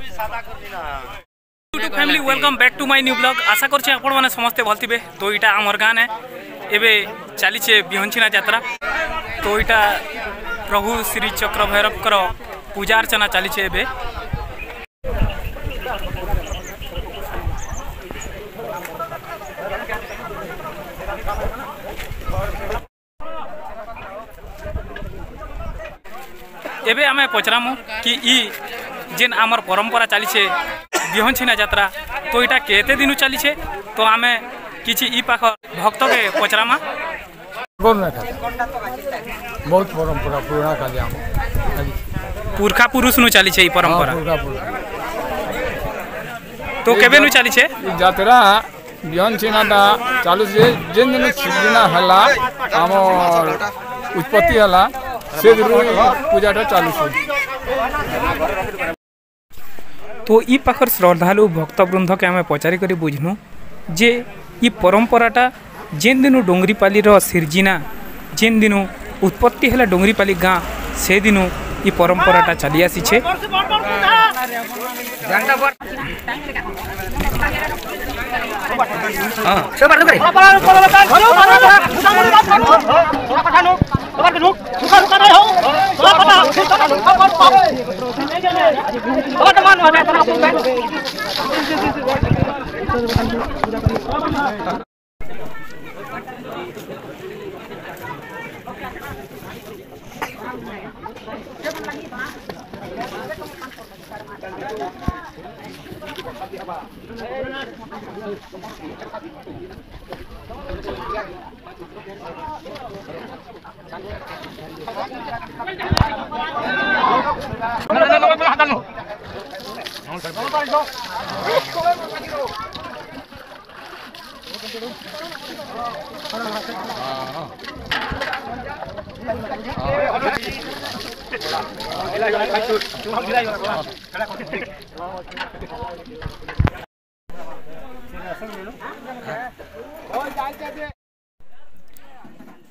YouTube family welcome back to my new blog. आशा करछे आपण माने समस्ते भलथिबे। तो इटा हमर गाँ ने एबे चलीचे बिहंछिना यात्रा। तो इटा प्रभु श्री चक्र भैरव कर पूजा अर्चना चलीचे एबे। एबे आमे पचरामु कि ई जेन आमर परंपरा चलीचे बिहंछिना यात्रा तो इटा केते दिनु चलीचे। तो आमे किछि ई पाख भक्त के पचरामा। बहुत परंपरा पुराना काले हम पुरखा पुरुष नु चलीचे ई परंपरा। तो केबे नु चलीचे यात्रा बिहंछिना दा चालू से जेन दिन छिदिना हला हमर उत्पत्ति हला से पूजाटा चालू से। तो ई पाखर श्रद्धालु भक्तवृंद के आम पचारि कर बुझनु जे ई परंपराटा जेन दिनु डोंगरीपाली सिरजिना जेन दिनु उत्पत्ति है डोंगरीपाली गाँ से दिनु ई परंपराटा चली आसीछे।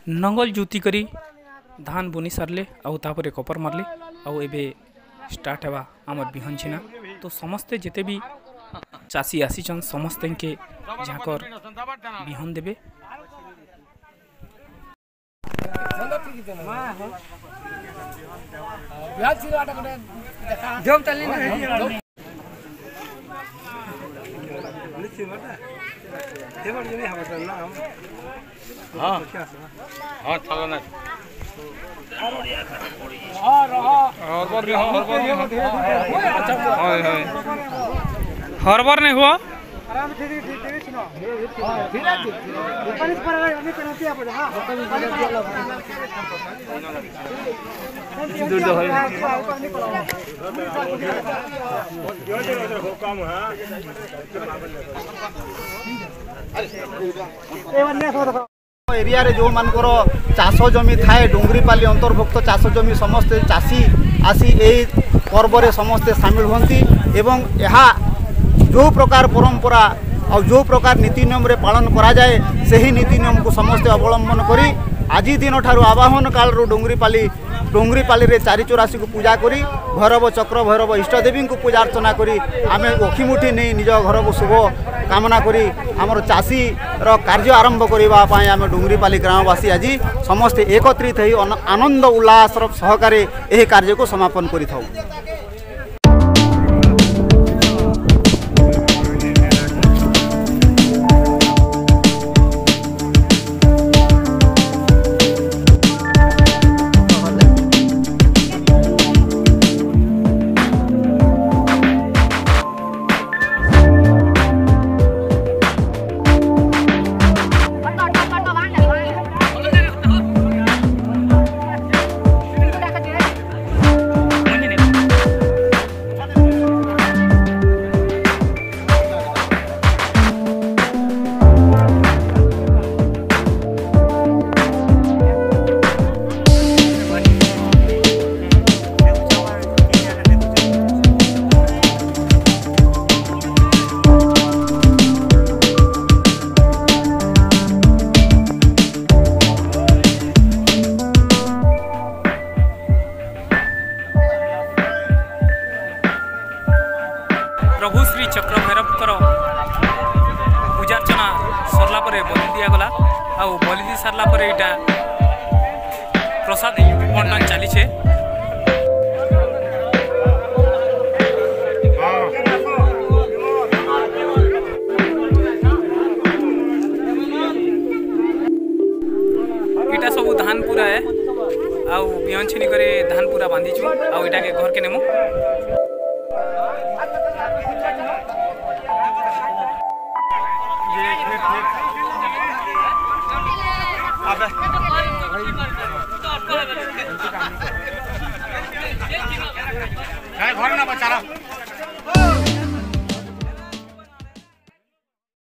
नंगल जुती करी धान बुनी सारे आउ तापर कपर मारले आउ एबे स्टार्ट हेबा आमर बिहंछिना। तो समस्ते जेते भी चासी आसीचन समस्ते के झाकर बिहन देबे। हरबर नहीं हुआ एरिया रे जो मानकर चाष जमी थाए डोंगरीपाली अंतर्भुक्त चाष जमी समस्ते चाषी आसी ए पर्व रे समस्ते सामिल होती एवं यहा जो प्रकार परंपरा और जो प्रकार नीति नियम रे पालन करा जाए सही नीति नियम को समस्ते अवलंबन करी आज दिन ठारू आवाहन काल रो डोंगरीपाली रे 484 को पूजा करी भैरव चक्र भैरव इष्टदेवी को पूजा अर्चना करी आमे ओखिमुठी नहीं निज घर को शुभ कामना करी हमर चाषी रो कार्य आरंभ करिबा पाए आमे डोंगरीपाली ग्रामवासी आज समस्ते एकत्रित होई आनंद उल्लास सहकारे एही कार्य को समापन करि थाउ। प्रभु श्री चक्र भैरवकर पूजार्चना सरला परे बलि दिगला आ बलि दी सारला परे एटा प्रसाद बंटन चली छे। इटा सब धान पूरा है आउ बिहन छिनी करे धान पूरा बांधीचु आउ इटा के घर के नेमु। घर ना बचा